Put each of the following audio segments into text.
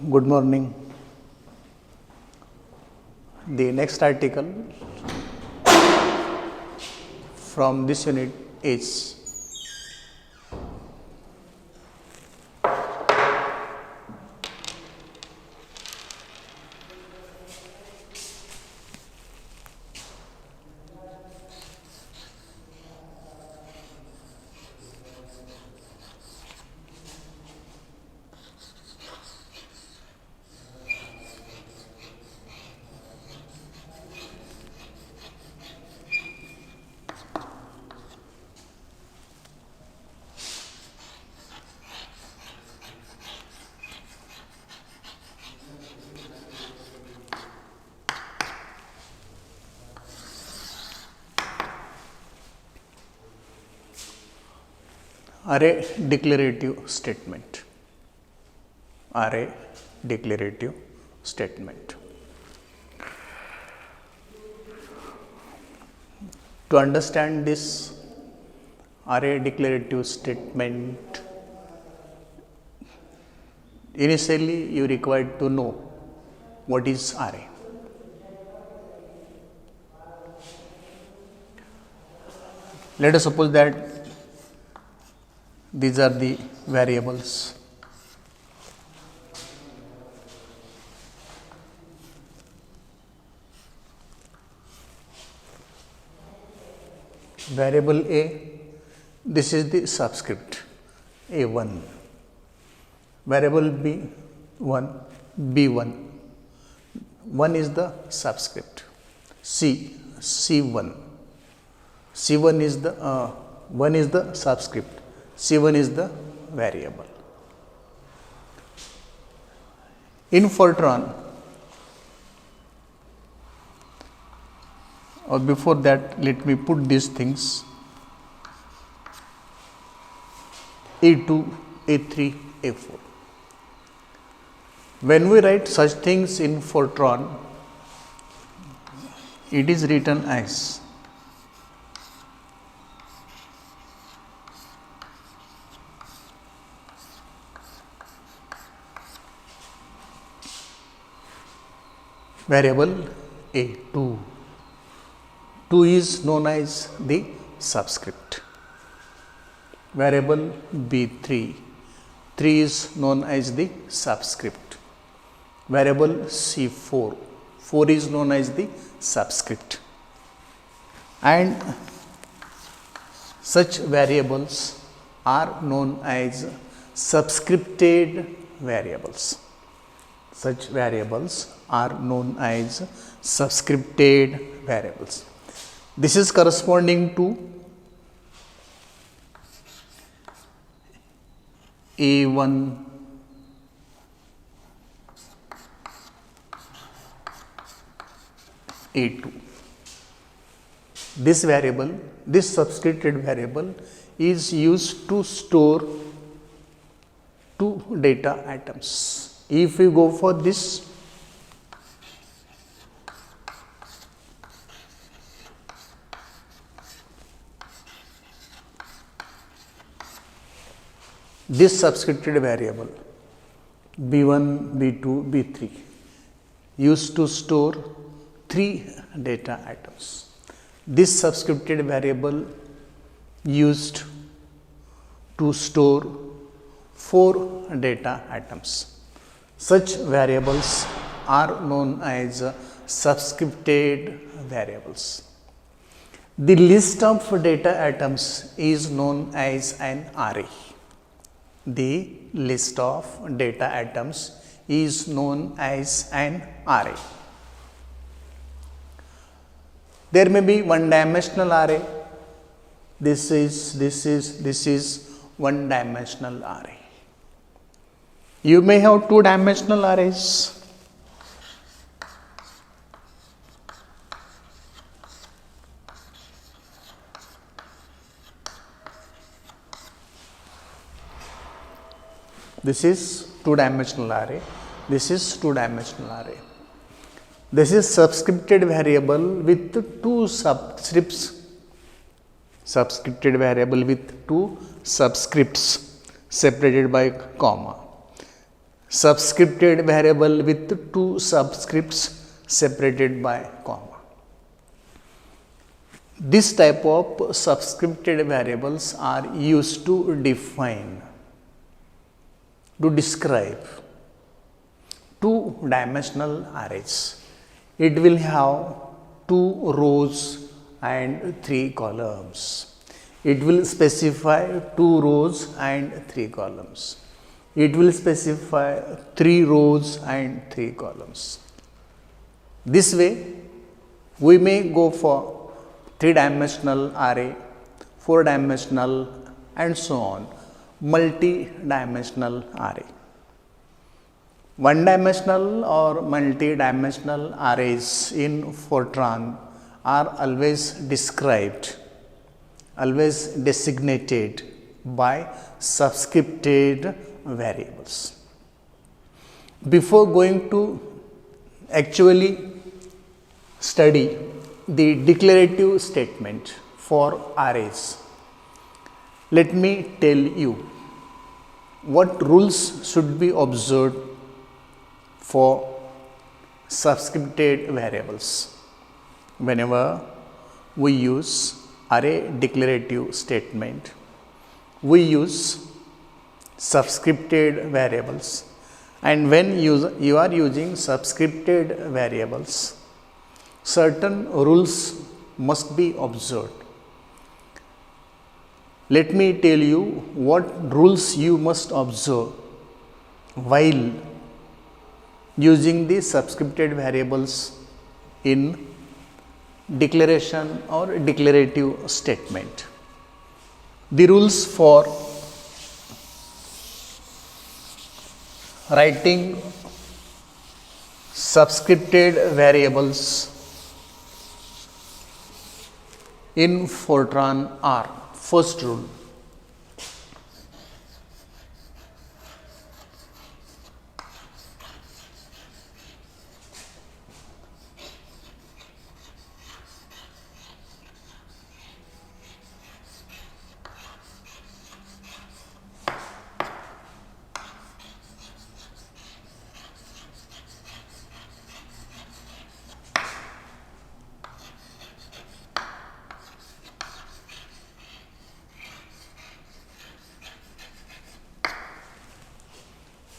Good morning. The next article from this unit is array declarative statement. Array declarative statement. To understand this array declarative statement, initially you required to know what is array. Let us suppose that these are the variables. Variable A, this is the subscript A1. Variable B1, B1. 1 is the subscript. C1. C1 is the 1 is the subscript. C1 is the variable. In Fortran, or before that, let me put these things A2, A3, A4. When we write such things in Fortran, it is written as variable A2. 2 is known as the subscript. Variable B3. 3 is known as the subscript. Variable C4. 4 is known as the subscript. And such variables are known as subscripted variables. Such variables are known as subscripted variables. This is corresponding to A1, A2. This variable, this subscripted variable is used to store two data items. If we go for this, this subscripted variable B1, B2, B3 used to store 3 data items. This subscripted variable used to store 4 data items. Such variables are known as subscripted variables. The list of data items is known as an array. The list of data items is known as an array. There may be one dimensional array. This is one dimensional array. You may have two dimensional arrays. This is two-dimensional array. This is two-dimensional array. This is subscripted variable with two subscripts. Subscripted variable with two subscripts separated by comma. subscripted variable with two subscripts separated by comma. This type of subscripted variables are used to define, to describe two-dimensional arrays. It will have two rows and three columns. It will specify two rows and three columns. It will specify three rows and three columns. This way, we may go for three-dimensional array, four-dimensional, and so on, multi-dimensional array. One-dimensional or multi-dimensional arrays in Fortran are always described, always designated by subscripted variables. Before going to actually study the declarative statement for arrays, let me tell you what rules should be observed for subscripted variables. Whenever we use array declarative statement, we use subscripted variables, and when you are using subscripted variables, certain rules must be observed. Let me tell you what rules you must observe while using the subscripted variables in declaration or declarative statement. The rules for writing subscripted variables in Fortran are: first rule,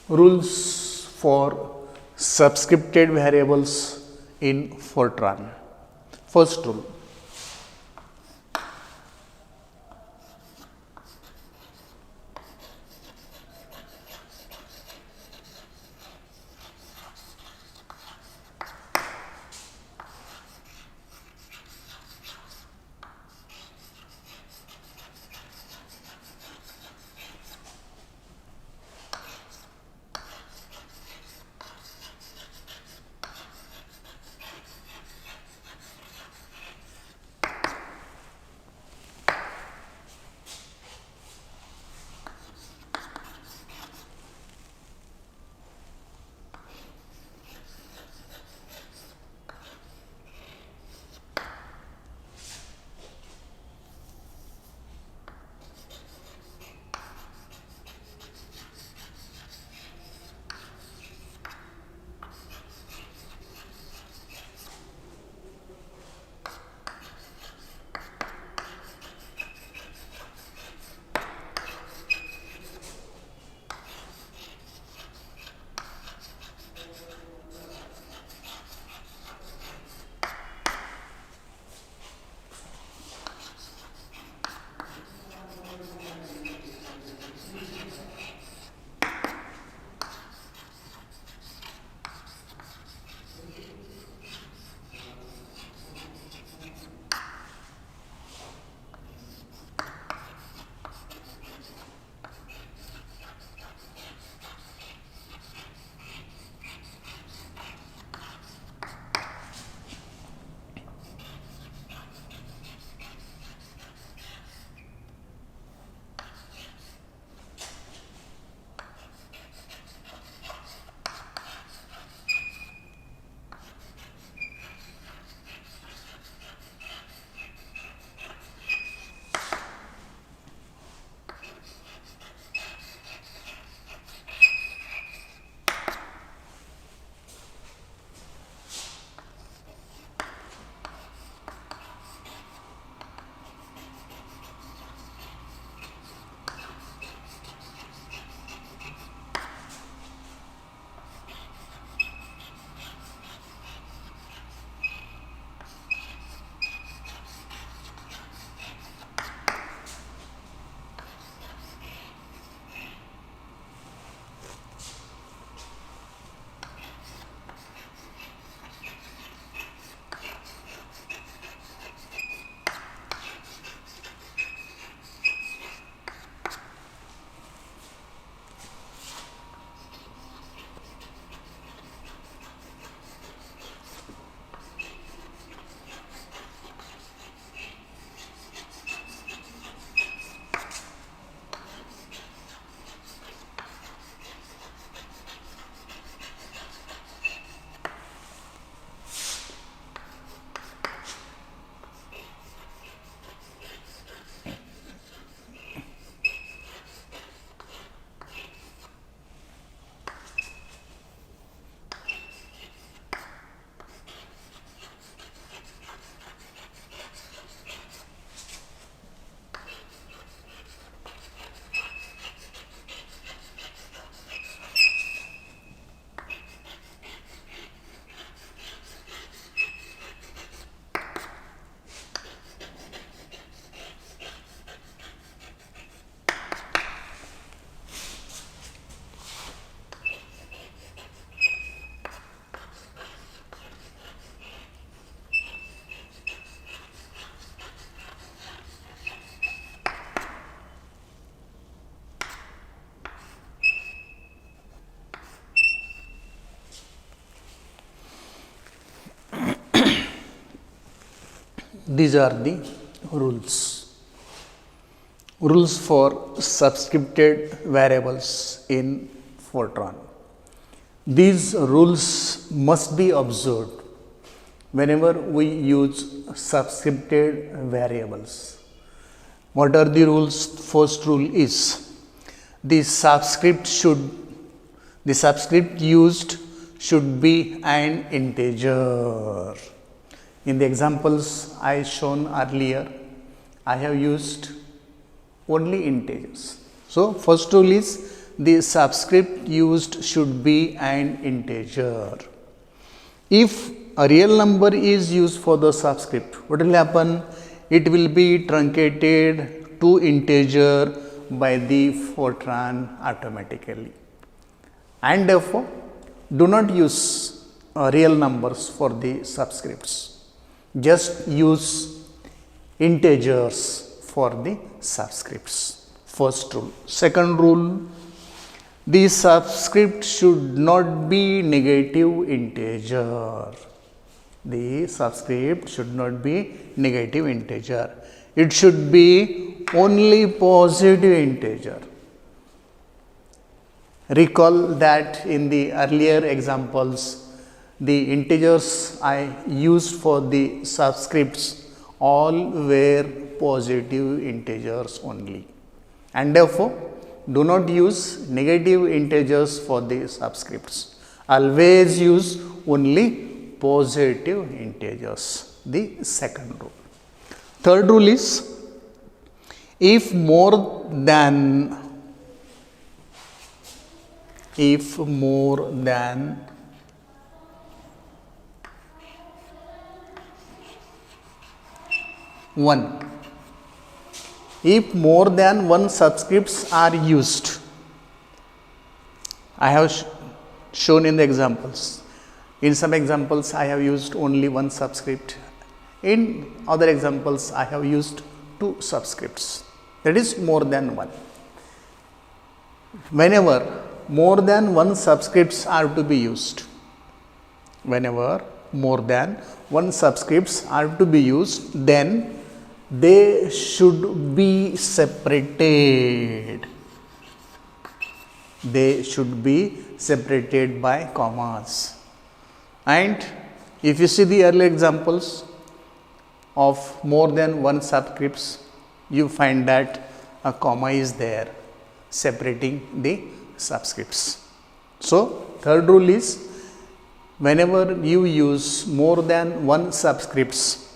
rules for subscripted variables in Fortran. First rule, These are the rules. Rules for subscripted variables in Fortran. These rules must be observed whenever we use subscripted variables. What are the rules? First rule is the subscript used should be an integer. In the examples I shown earlier, I have used only integers. So first rule is the subscript used should be an integer. If a real number is used for the subscript, what will happen? It will be truncated to integer by the Fortran automatically. And therefore, do not use real numbers for the subscripts. Just use integers for the subscripts. First rule. Second rule, the subscript should not be negative integer. The subscript should not be negative integer. It should be only positive integer. Recall that in the earlier examples, the integers I used for the subscripts all were positive integers only, and therefore do not use negative integers for the subscripts. Always use only positive integers. The second rule. Third rule is if more than 1. If more than one subscripts are used, I have shown in the examples. In some examples, I have used only one subscript. In other examples, I have used two subscripts. That is more than one. Whenever more than one subscripts are to be used, whenever more than one subscripts are to be used, then they should be separated. They should be separated by commas. And if you see the earlier examples of more than one subscripts, you find that a comma is there separating the subscripts. So third rule is whenever you use more than one subscripts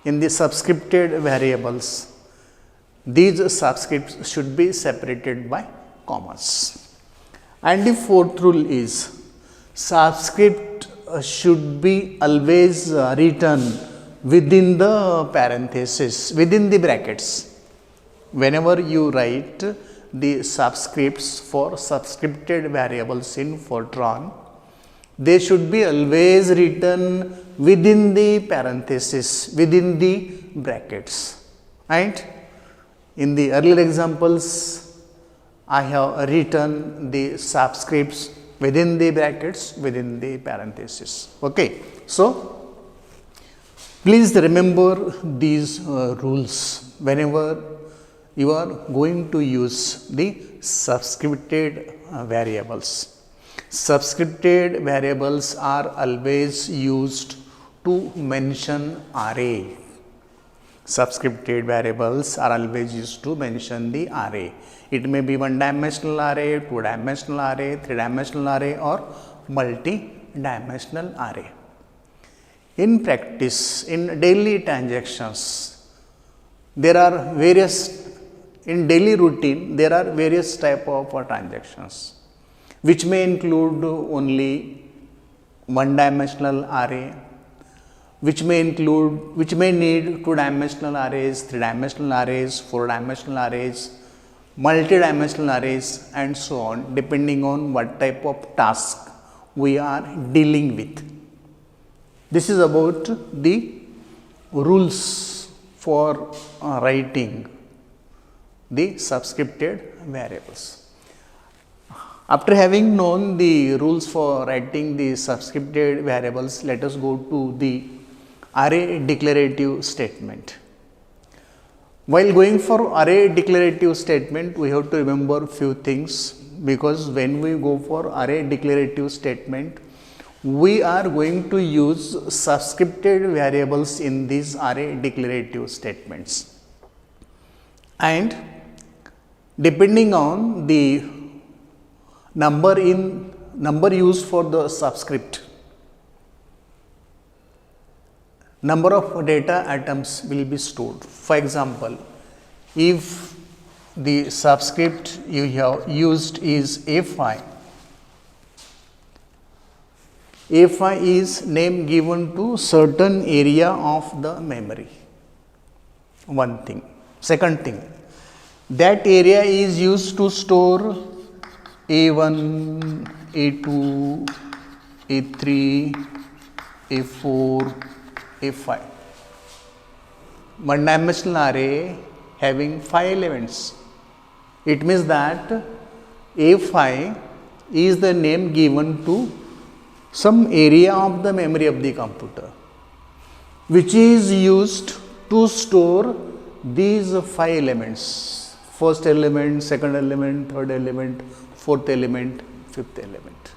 in the subscripted variables, these subscripts should be separated by commas. And the fourth rule is subscript should be always written within the parenthesis, within the brackets. Whenever you write the subscripts for subscripted variables in Fortran, they should be always written within the parenthesis, within the brackets. And in the earlier examples, I have written the subscripts within the brackets, within the parenthesis. Okay. So please remember these rules whenever you are going to use the subscripted variables. Subscripted variables are always used to mention array. Subscripted variables are always used to mention the array. It may be one-dimensional array, two-dimensional array, three-dimensional array, or multi-dimensional array. In practice, in daily transactions, there are various, in daily routine, there are various type of transactions, which may include only one-dimensional array, which may need two-dimensional arrays, three-dimensional arrays, four-dimensional arrays, multi-dimensional arrays, and so on, depending on what type of task we are dealing with. This is about the rules for writing the subscripted variables. After having known the rules for writing the subscripted variables, let us go to the array declarative statement. While going for array declarative statement, we have to remember few things, because when we go for array declarative statement, we are going to use subscripted variables in these array declarative statements, and depending on the number used for the subscript, number of data items will be stored. For example, if the subscript you have used is A5, A5 is name given to certain area of the memory. One thing. Second thing, that area is used to store A1, A2, A3, A4, A5. One dimensional array having 5 elements. It means that A5 is the name given to some area of the memory of the computer, which is used to store these 5 elements: first element, second element, third element, fourth element, fifth element.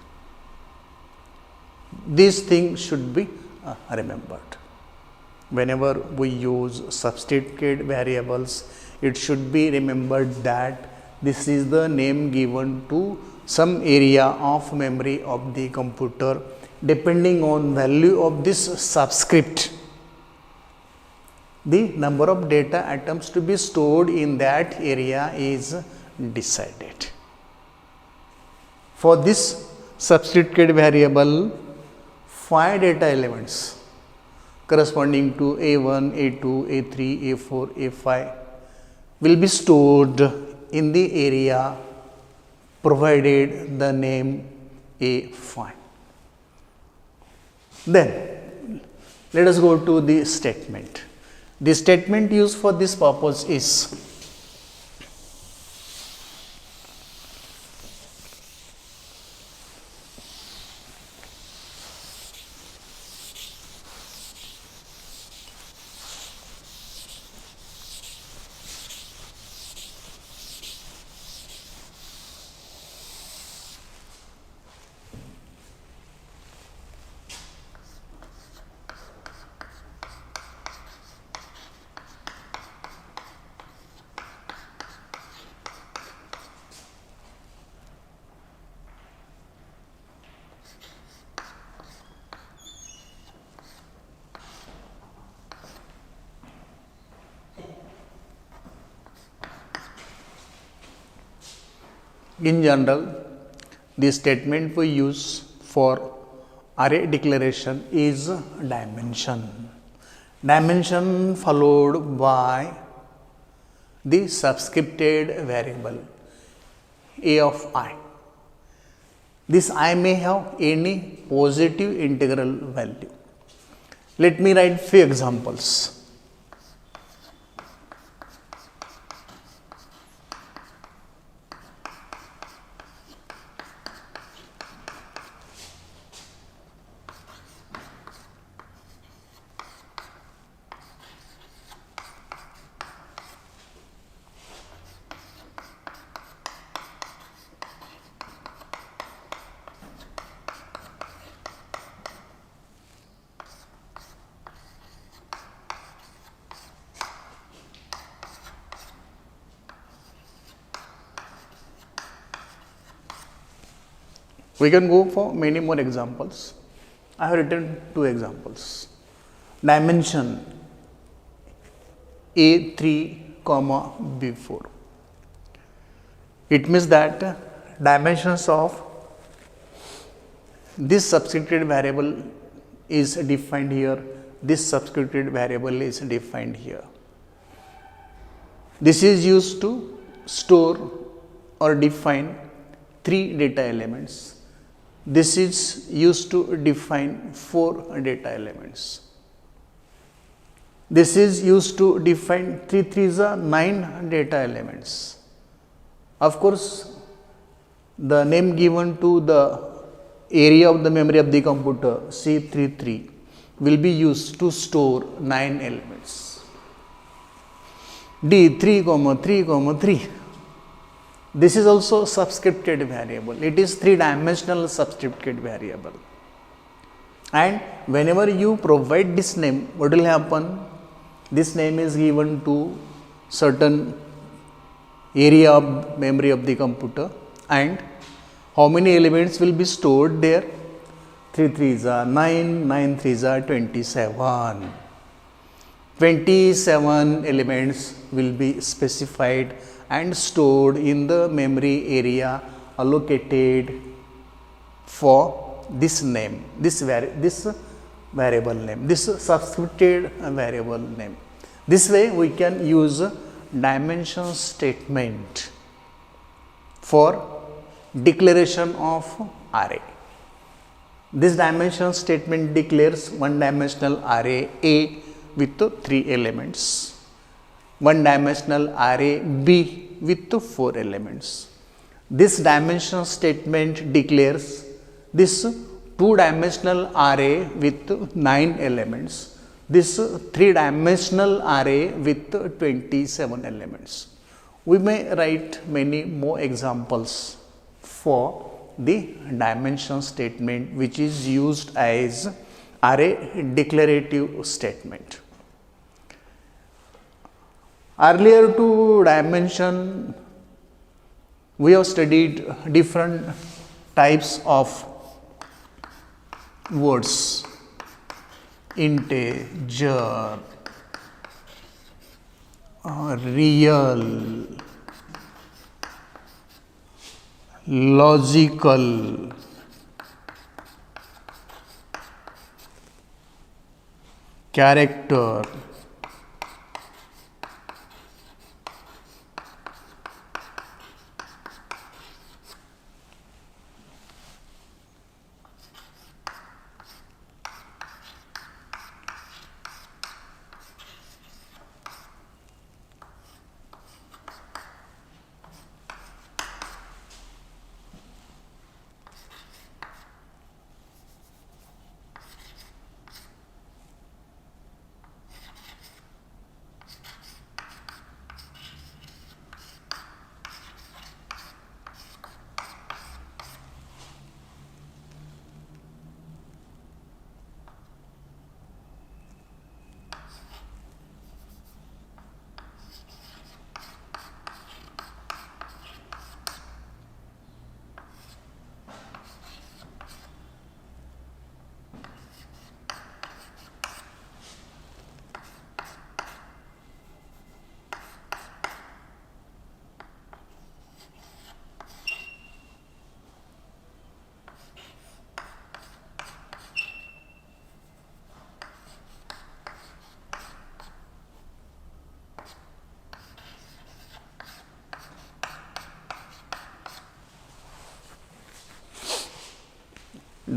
These things should be remembered. Whenever we use substituted variables, it should be remembered that this is the name given to some area of memory of the computer. Depending on value of this subscript, the number of data items to be stored in that area is decided. For this substituted variable, 5 data elements corresponding to A1, A2, A3, A4, A5 will be stored in the area provided the name A5. Then let us go to the statement. The statement used for this purpose is in general, the statement we use for array declaration is dimension. Dimension followed by the subscripted variable a of I. This I may have any positive integral value. Let me write few examples. We can go for many more examples. I have written 2 examples. Dimension A3, B4. It means that dimensions of this subscripted variable is defined here, this subscripted variable is defined here. This is used to store or define 3 data elements. This is used to define 4 data elements. This is used to define 3 3s are 9 data elements. Of course, the name given to the area of the memory of the computer C33, will be used to store 9 elements. D 3, 3, 3. This is also subscripted variable. It is 3-dimensional subscripted variable. And whenever you provide this name, what will happen? This name is given to certain area of memory of the computer, and how many elements will be stored there? 3 3s are 9, 9 3s are 27. 27 elements will be specified and stored in the memory area allocated for this name, this variable name, this subscripted variable name. This way we can use dimension statement for declaration of array. This dimension statement declares one-dimensional array A with 3 elements, one-dimensional array B with 4 elements. This dimension statement declares this 2-dimensional array with 9 elements, this 3-dimensional array with 27 elements. We may write many more examples for the dimension statement, which is used as array declarative statement. Earlier to dimension, we have studied different types of words: integer, real, logical, character,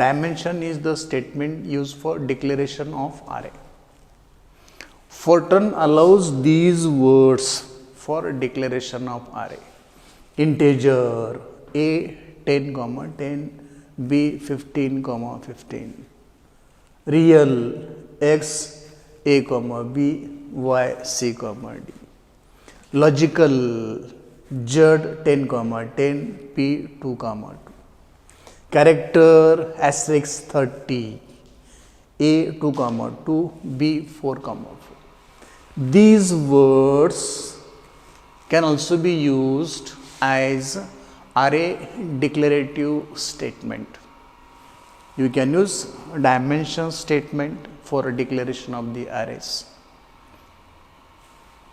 Dimension is the statement used for declaration of array. Fortran allows these words for declaration of array. Integer A 10, 10, B 15, 15. Real X A, B, Y, C, D. Logical Z 10, 10, P 2, 2. Character asterisk 30, A 2, 2, B 4, 4. These words can also be used as array declarative statement. You can use dimension statement for a declaration of the arrays.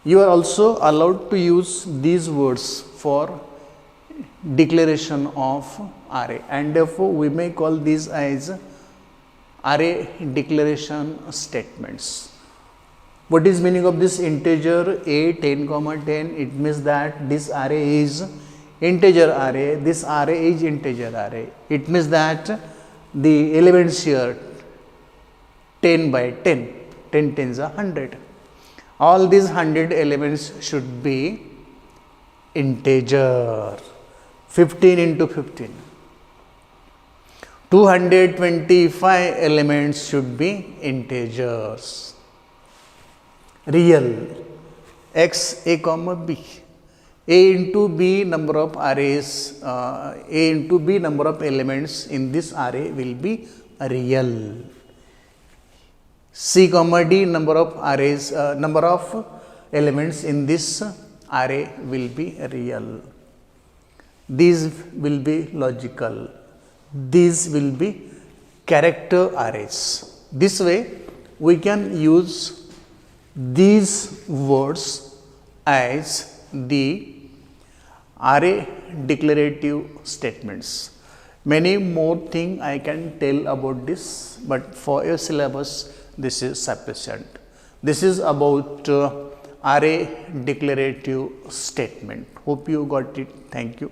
You are also allowed to use these words for declaration of array, and therefore we may call these as array declaration statements. What is meaning of this integer A 10, 10? It means that this array is integer array, this array is integer array. It means that the elements here 10 by 10, 10 tens are 100. All these 100 elements should be integer. 15 into 15. 225 elements should be integers. Real x a comma b. A into b number of arrays, a into b number of elements in this array will be real. C comma d number of arrays, number of elements in this array will be real. These will be logical. These will be character arrays. This way we can use these words as the array declarative statements. Many more things I can tell about this, but for your syllabus this is sufficient. This is about array declarative statement. Hope you got it. Thank you.